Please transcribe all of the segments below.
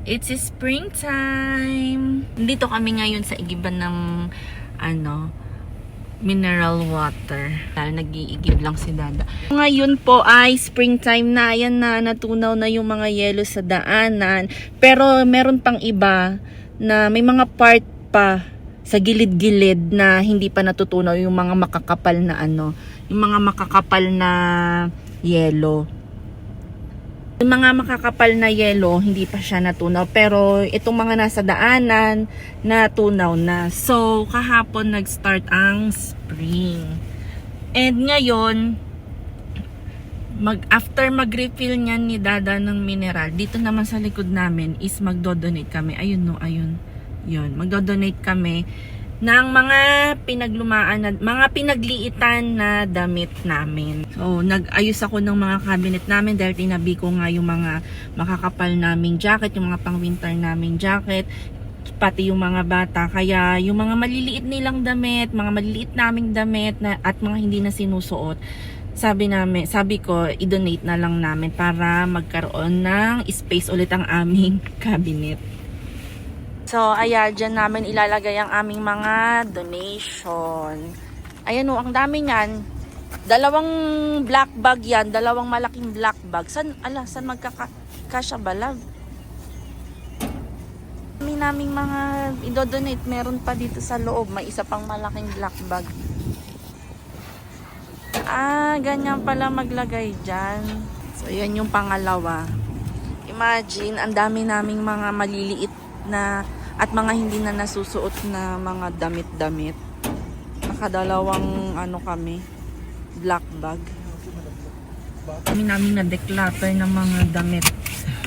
It's springtime. Dito kami ngayon sa igiban ng mineral water. Nag-iigib lang si Dada. Ngayon po ay springtime na. Ayan na, natunaw na yung mga yelo sa daanan. Pero meron pang iba na may mga part pa sa gilid-gilid na hindi pa natutunaw, yung mga makakapal na yung mga makakapal na yelo. Yung mga makakapal na yelo, hindi pa siya natunaw. Pero itong mga nasa daanan, natunaw na. So, kahapon nag-start ang spring. And ngayon, after mag-refill niyan ni Dada ng mineral, dito naman sa likod namin is magdo-donate kami. Ayun no, ayun. Yun, magdo-donate kami ng mga pinaglumaan, mga pinagliitan na damit namin. So, nag-ayos ako ng mga cabinet namin dahil tinabi ko nga yung mga makakapal naming jacket, yung mga pang-winter naming jacket, pati yung mga bata. Kaya yung mga maliliit nilang damit, mga maliliit naming damit at mga hindi na sinusuot, sabi ko, i-donate na lang namin para magkaroon ng space ulit ang aming cabinet. So, ayan, dyan namin ilalagay ang aming mga donation. Ayan o, ang dami niyan. Dalawang black bag yan, dalawang malaking black bag. Saan magkakasya balag? Dami naming mga i-donate. Meron pa dito sa loob. May isa pang malaking black bag. Ganyan pala maglagay dyan. So, yan yung pangalawa. Imagine, ang dami naming mga maliliit na at mga hindi na nasusuot na mga damit-damit. Nakadalawang kami, black bag. Kami namin na-declutter ng mga damit,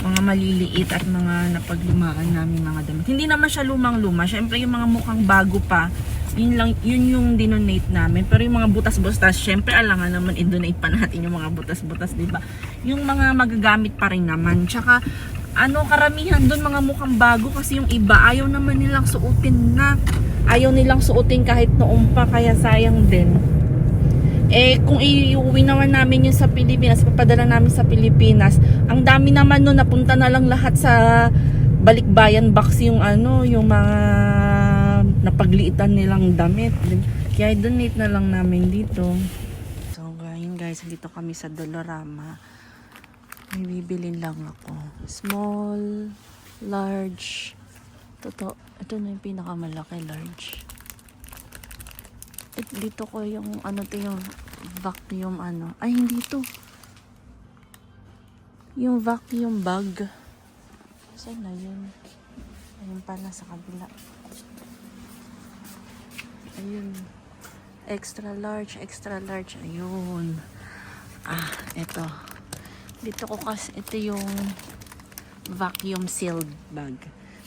mga maliliit at mga napaglumaan namin mga damit. Hindi naman siya lumang-luma. Syempre yung mga mukhang bago pa, yun yung dinonate namin. Pero yung mga butas-butas, syempre alangan naman i-donate pa natin yung mga butas-butas, diba? Yung mga magagamit pa rin naman. Tsaka karamihan doon mga mukhang bago kasi yung iba ayaw naman nilang suotin na. Ayaw nilang suotin kahit noong pa, kaya sayang din. Kung iuwi naman namin yun sa Pilipinas, papadala namin sa Pilipinas, ang dami naman nun, napunta na lang lahat sa balikbayan box yung yung mga napagliitan nilang damit. Kaya donate na lang namin dito. So guys, dito kami sa Dollarama. May bibilin lang ako. Small, large. Ito na yung pinakamalaki, large. Dito ko yung yung vacuum Ay, hindi to. Yung vacuum bag. Saan na yun? Ayun pala sa kabila. Ayun. Extra large, extra large. Ayun. Ito. Dito ko kasi, ito yung vacuum sealed bag.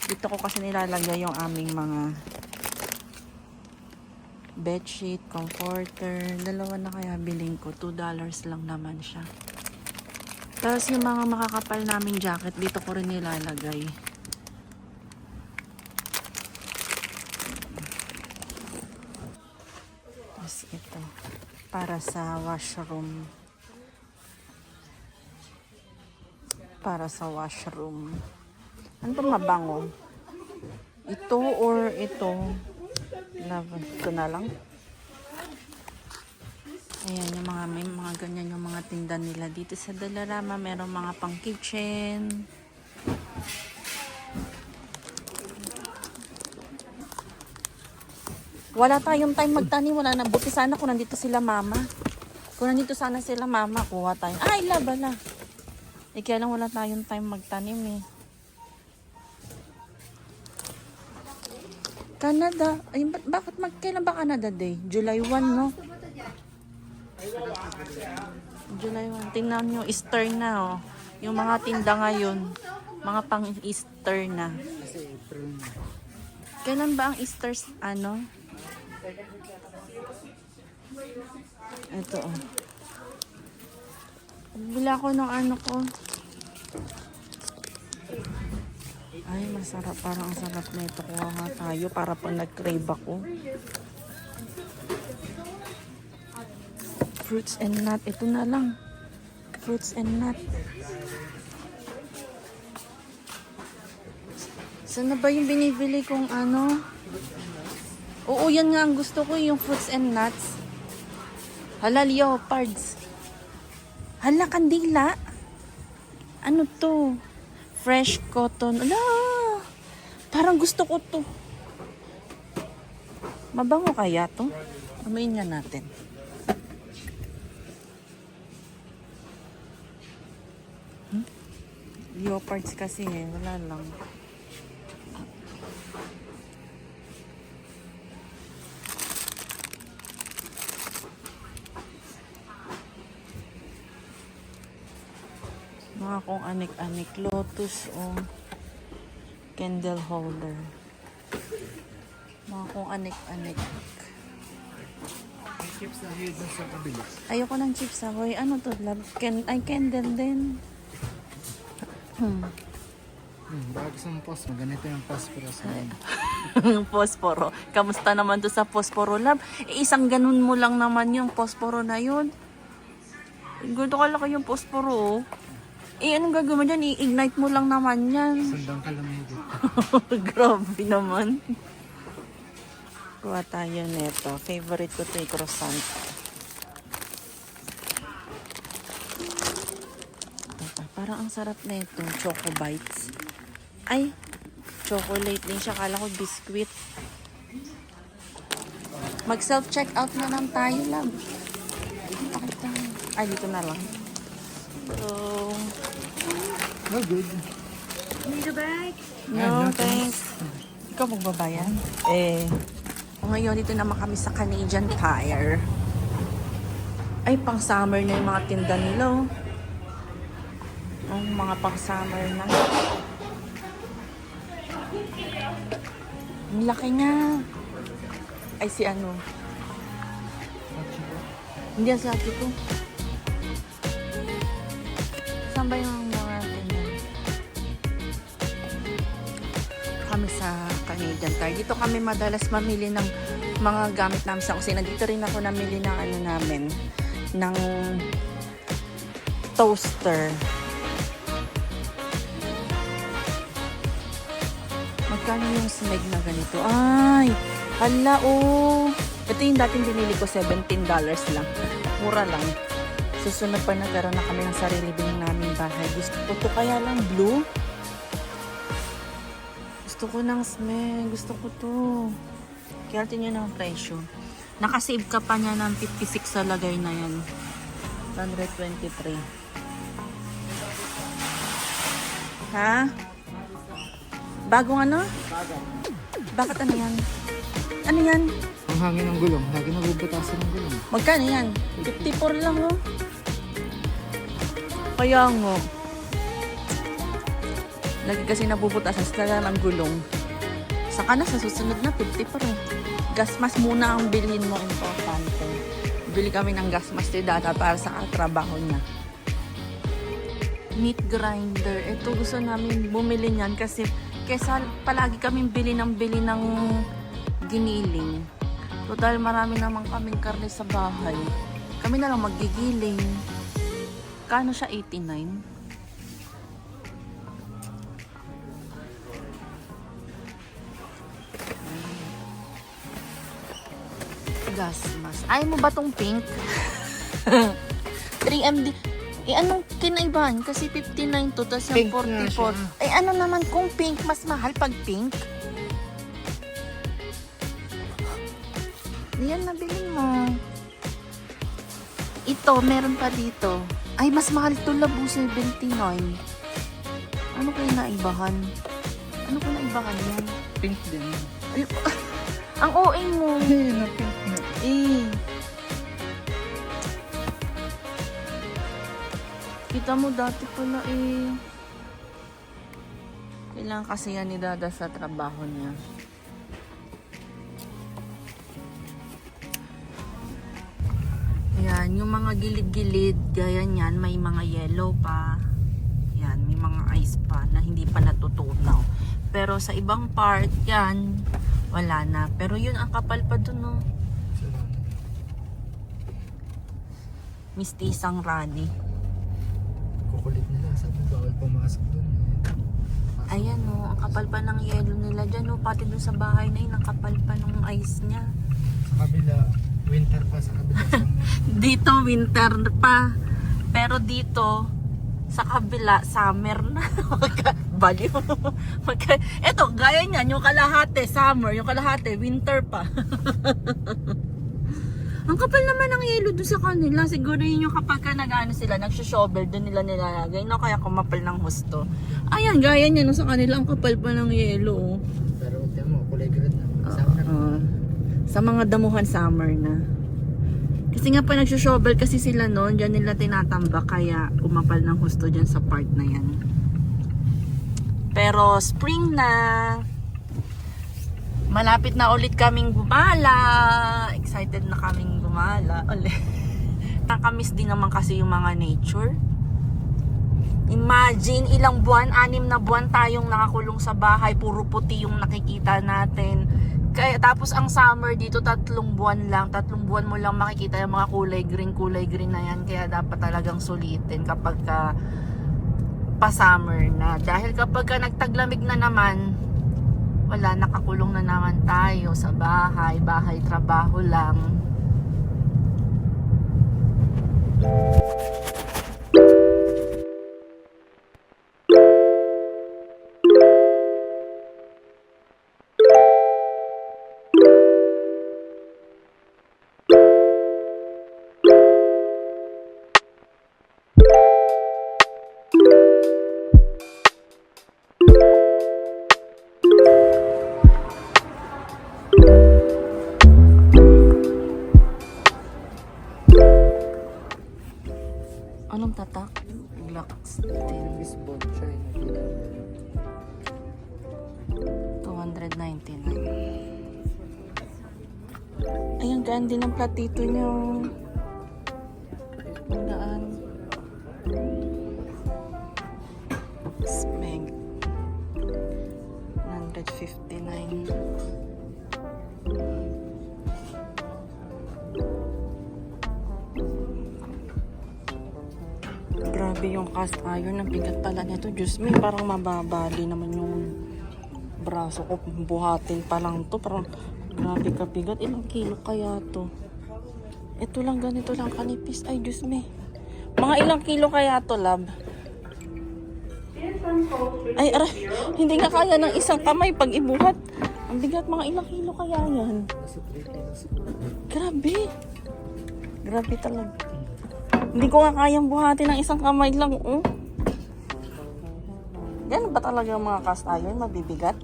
Dito ko kasi nilalagay yung aming mga bedsheet, comforter. Dalawa na kaya bilhin ko. $2 lang naman siya. Tapos yung mga makakapal naming jacket, dito ko rin nilalagay. Tapos ito. Para sa washroom. Ano ba mabango? Ito or ito? Ito na lang. Ayan, may mga ganyan yung mga tinda nila dito sa Dollarama. Meron mga pang kitchen. Wala tayong time magtanim. Wala na. Buti sana kung nandito sila mama. Kung nandito sana sila mama, kuha tayo. Ay, bala. Kaya lang wala tayong time magtanim Canada. Ay, bakit kailan ba Canada Day? July 1, no? July 1. Tingnan nyo, Easter na, Yung mga tinda ngayon, mga pang Easter na. Kailan ba ang Easter, Ito, Bila ko ng ko. Ay, masarap. Parang ang sarap na ito. Kuha nga tayo para pag nag-crave ako. Fruits and nut. Ito na lang. Fruits and nut. Saan na ba yung binibili kong ano? Oo, yan nga ang gusto ko, yung fruits and nuts. Hala, leopards. Hala, kandila. Ano to? Fresh cotton. Ala, parang gusto ko to. Mabango kaya to? Amoyin nga natin. Leopards kasi eh, wala lang. Mga kung anik-anik. Lotus o candle holder. Mga kung anik-anik. Chips na yun sa kabila. Ayoko ng chips ahoy. Ano to, love? Candle din. Bago sa post, maganito yung phosphorus na yun. Posporo. Kamusta naman to sa posporo, love? Isang ganun mo lang naman yung posporo na yun. Ganito kalaki yung posporo, oh. Anong gagawin mo dyan? I-ignite mo lang naman yan. Sandang ka lang higit. Grabe naman. Kuha tayo nito. Favorite ko ito, croissant. Parang ang sarap na ito. Choco bites. Ay, chocolate din siya. Kala ko biscuit. Mag self-checkout na lang tayo, love. Ay, dito na lang. So, Oh, good. Need a bag? no, thanks. Ikaw magbabayan? Ngayon, dito naman kami sa Canadian Tire. Ay, pang summer na yung mga tinda nila, oh. Mga pang summer na. Ang laki nga. Ay, si ano? Hindi ang saki ko. Saan ba yung mga tinda? Kami sa Canadian Tire. Dito kami madalas mamili ng mga gamit namin sa kusina. Dito rin ako namili ng ano namin, ng toaster. Magkano yung snag na ganito? Ay, hala, oh. Ito yung dating binili ko, $17 lang. Mura lang. Susunod pa nagkaroon na kami ng sarili din namin bahay. Gusto ko to, kaya lang blue. Gusto ko ng smell. Gusto ko to. Kaya tingnan nyo ng presyo. Nakasave ka pa niya ng 56 sa lagay na yan. 123. Ha? Bagong ano? Bakit ano yan? Ano yan? Ang hangin ng gulong. Lagi nabubutasan ng gulong. Magkano yan? 54 lang, oh. Kaya nga. Lagi kasi nabubutasan sila ng gulong. Saka na sa susunod na 54 eh. Gasmas muna ang bilhin mo, importante. Bili kami ng gasmas ni Dada para sa trabaho niya. Meat grinder. Ito gusto namin bumili niyan kasi kesa palagi kaming bili ng giniling. Total marami naman kaming karne sa bahay. Kami na lang magigiling. Kano siya? 89? Gas mask. Ayaw mo ba tong pink? 3MD. Anong kinaibahan? Kasi 59 to, tapos yung Pink nga 44. Ano naman kung pink, mas mahal pag pink? Yan, nabili mo. Ito, meron pa dito. Ay, mas mahal ito, Labu, 79. Ano kayo naibahan? Ano ko naibahan yan? Pink din. Ay, ang OA mo. Ayun na, pink na. Kita mo dati pala kailangan kasi yan ni Dada sa trabaho niya. Yan, yung mga gilid-gilid, gaya yan, may mga yellow pa. Yan, may mga ice pa na hindi pa natutunaw. Pero sa ibang part, yan, wala na. Pero yun, ang kapal pa dun, no? Mistisang Rani. Kukulit nila. Sabi bawal pumasok dun. Ayan o, ang kapal pa ng yelo nila dyan o. Pati dun sa bahay na yun, ang kapal pa ng ice niya. Sa kabila, winter pa sa kabila. Dito, winter pa. Pero dito, sa kabila, summer na. Baliw. Eto, gaya niyan, yung kalahati, summer. Yung kalahati, winter pa. Ang kapal naman ng yelo doon sa kanila. Siguro yun yung kapag ka nag-ano sila, nag-shovel, doon nila nilalagay. No, kaya kumapal ng husto. Ayan, gaya niya no, sa kanila. Ang kapal pa ng yelo. Oh. Pero tiyan mo, kulay green na. Summer. Sa mga damuhan, summer na. Kasi nga pa nag-shovel kasi sila noon, dyan nila tinatambak. Kaya kumapal ng husto dyan sa part na yan. Pero spring na. Malapit na ulit kaming gumala. Excited na kaming gumala ulit. Nakamiss din naman kasi yung mga nature. Imagine ilang buwan, 6 na buwan tayong nakakulong sa bahay. Puro puti yung nakikita natin. Kaya, tapos ang summer dito 3 buwan lang. 3 buwan mo lang makikita yung mga kulay green na yan. Kaya dapat talagang sulitin kapag ka pa-summer na. Dahil kapag ka nagtaglamig na naman, wala, nakakulong na naman tayo sa bahay, trabaho lang. Anong tatak? Black steel. Baseball China. 299. Ayan, gaan din ang platito nyo. Gaan. Smeg. 159. Grabe yung cast iron. Ang bigat pala nito. Diyos me, parang mababali naman yung braso ko. Buhatin pa lang to. Parang grabe kabigat. Ilang kilo kaya to? Ito lang, ganito lang kanipis. Ay, Diyos me. Mga ilang kilo kaya to, lab? Ay, aray. Hindi nga kaya ng isang kamay pag ibuhat. Ang bigat, mga ilang kilo kaya yan? Grabe. Grabe talaga. Hindi ko nga kayang buhatin ng isang kamay lang. Yan ba talaga mga cast iron? Mabibigat?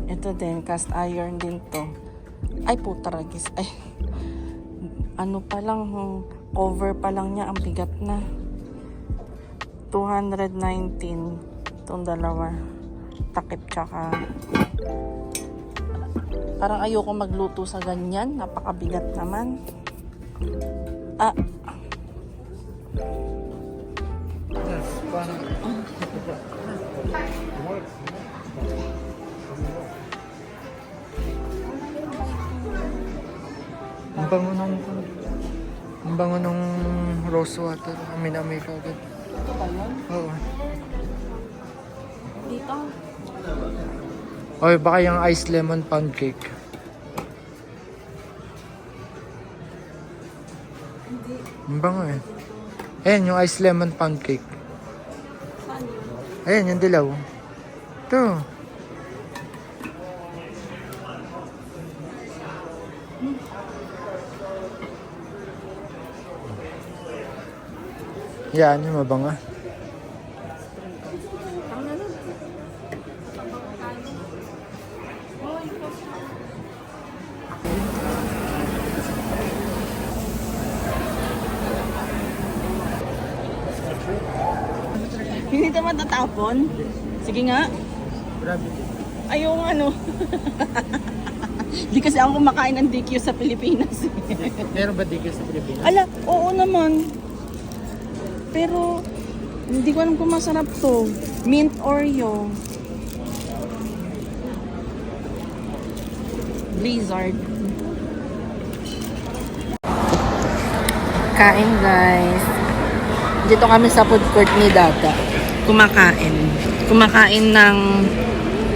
Ito din, cast iron din to. Ay, putaragis. Ay, ano pa lang, cover pa lang niya, ang bigat na. 219. Itong dalawa. Takip tsaka. Parang ayoko magluto sa ganyan. Napakabigat naman. Ah. Ang bango nung rose water. Amin-amin ka agad. Ito ba yun? Oo. Dito? Oy, baka yung iced lemon pancake. Hindi. Ang bango eh. Ayan, yung iced lemon pancake. Saan yun? Ayan, yung dilaw. Ito. Yan, yung mabango. Hindi ito matatapon? Sige nga. Grabe. Ayaw nga ano. Hindi kasi ako kumakain ng DQ sa Pilipinas. Meron ba dito sa Pilipinas? Ala, oo naman. Pero, hindi ko alam kung masarap to. Mint Oreo. Blizzard. Kain guys. Dito kami sa food court ni Dada. Kumakain ng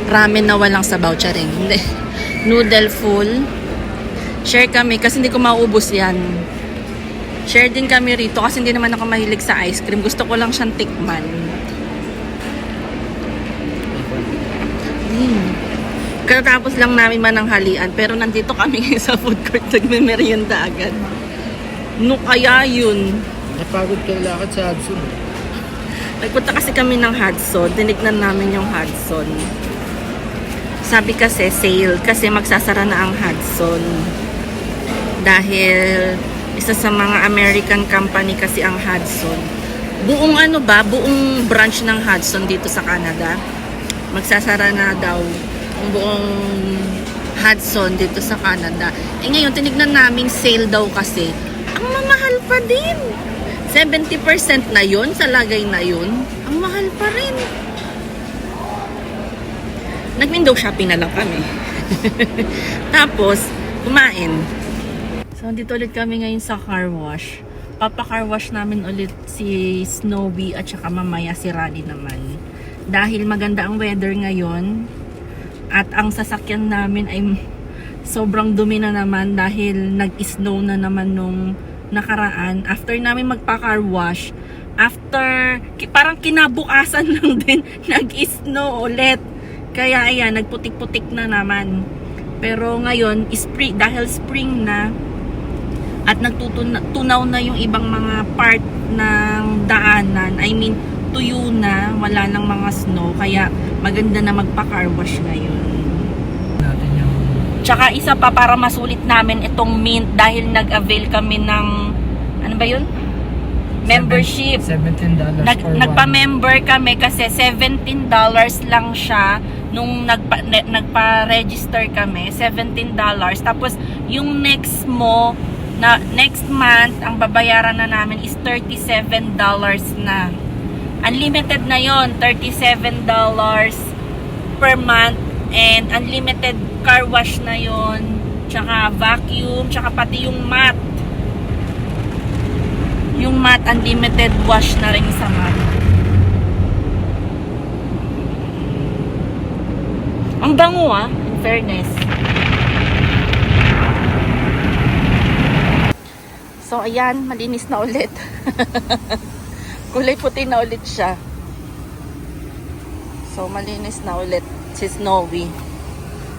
ramen na walang sabaw, charing. Hindi. Noodle full. Share kami kasi hindi ko maubos yan. Share din kami rito kasi hindi naman ako mahilig sa ice cream. Gusto ko lang siyang tikman. Katapos lang namin mananghalian pero nandito kami ngayon sa food court nagme-merienda agad. No kaya yun? Napagod ka lakad sa Hudson. Nagpunta kasi kami ng Hudson. Tinignan namin yung Hudson. Sabi kasi sale kasi magsasara na ang Hudson. Dahil isa sa mga American company kasi ang Hudson. Buong branch ng Hudson dito sa Canada. Magsasara na daw ang buong Hudson dito sa Canada. Eh ngayon tinignan namin sale daw kasi. Ang mamahal pa din. 70% na yun sa lagay na yun. Ang mahal pa rin. Nag-window shopping na lang kami. Tapos, kumain. So, dito ulit kami ngayon sa car wash. Papa-car wash namin ulit si Snowy at saka mamaya si Rally naman. Dahil maganda ang weather ngayon at ang sasakyan namin ay sobrang dumi na naman dahil nag-snow na naman nung nakaraan. After namin magpa-car wash, parang kinabukasan lang din, nag-snow ulit. Kaya ayan, nagputik-putik na naman. Pero ngayon, dahil spring na, at nagtutunaw na yung ibang mga part ng daanan, I mean, tuyo na, wala nang mga snow, kaya maganda na magpa-car wash ngayon. Natin yung... Tsaka isa pa para masulit namin itong Mint dahil nag-avail kami ng ano ba yun? Membership. $17 for Nagpa-member kami kasi $17 lang siya nung nagpa-register kami. $17. Tapos yung next month ang babayaran na namin is $37 na. Unlimited na yon, $37 per month and unlimited car wash na yon, tsaka vacuum, tsaka pati yung mat. Yung mat, unlimited wash na rin sa mat. Ang bango in fairness. So ayan, malinis na ulit. Kulay puti na ulit siya. So malinis na ulit si Snowy.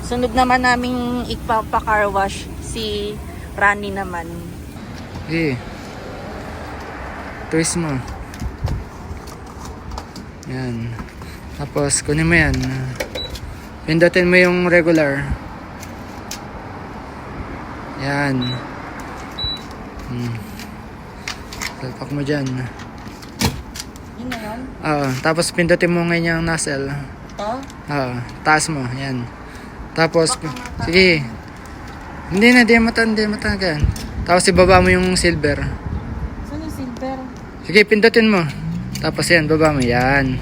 Sunod naman naming ipapa-car wash si Rani naman. Twist mo. Yan. Tapos kunin mo yan. Pindutin mo yung regular. Yan. Salpak mo dyan. Yun na yun? Tapos pindutin mo ngayon yung nozzle. Ito? Taas mo. Yan. Tapos, sige. Hindi mata. Ganyan. Tapos ibaba mo yung silver. Saan yung silver? Sige, pindutin mo. Tapos yan, baba mo. Yan.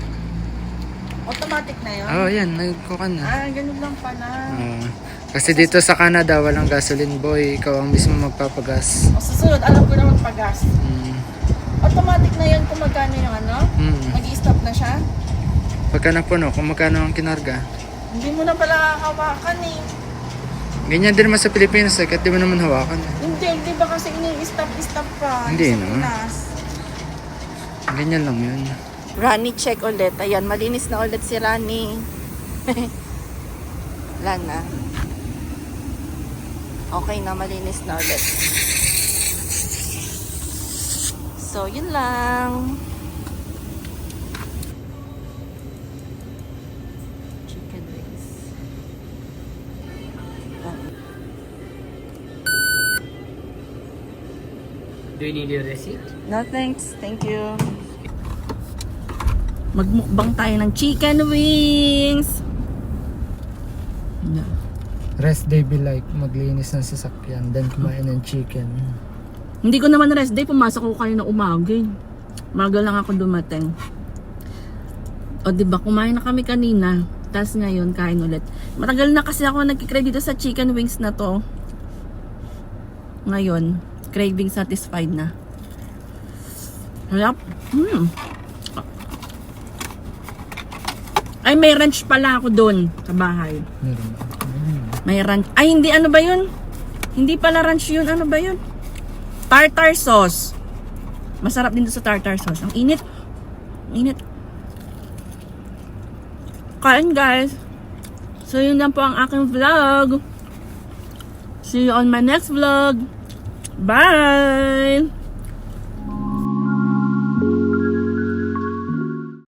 Automatic na yun? Yan. Nagkukan na. Ganun lang pala. Kasi dito sa Canada, walang gasoline boy. Ikaw ang mismo magpapagas. O susunod, alam ko na magpagas. Automatic na yun kung magkano yung ano? Nag-i-stop na siya? Pagka napuno, kung magkano ang kinarga. Hindi mo na pala hawakan eh. Ganyan din naman sa Pilipinas, kahit di mo naman hawakan. Hindi ba kasi ini-stop pa? Hindi, sa no? Pinas. Ganyan lang yun. Rani check ulit. Ayan, malinis na ulit si Rani. Wala na. Okay na, malinis na ulit. So, yun lang. Chicken wings. Do you need your receipt? No, thanks. Thank you. Magmukbang tayo ng chicken wings. Rest day be like, maglinis ng sasakyan, then kumain ng chicken. Hindi ko naman rest day. Pumasok ko kayo na umaga. Maga lang ako dumating. O diba, kumain na kami kanina. Tapos ngayon, kain ulit. Matagal na kasi ako nagkikredit dito sa chicken wings na to. Ngayon, craving satisfied na. Harap. Ay, may ranch pala ako doon sa bahay. Meron ba? May ranch. Ay, hindi. Ano ba yun? Hindi pala ranch yun. Ano ba yun? Tartar sauce. Masarap din doon sa tartar sauce. Ang init. Init. Kain, guys. So, yun lang po ang aking vlog. See you on my next vlog. Bye!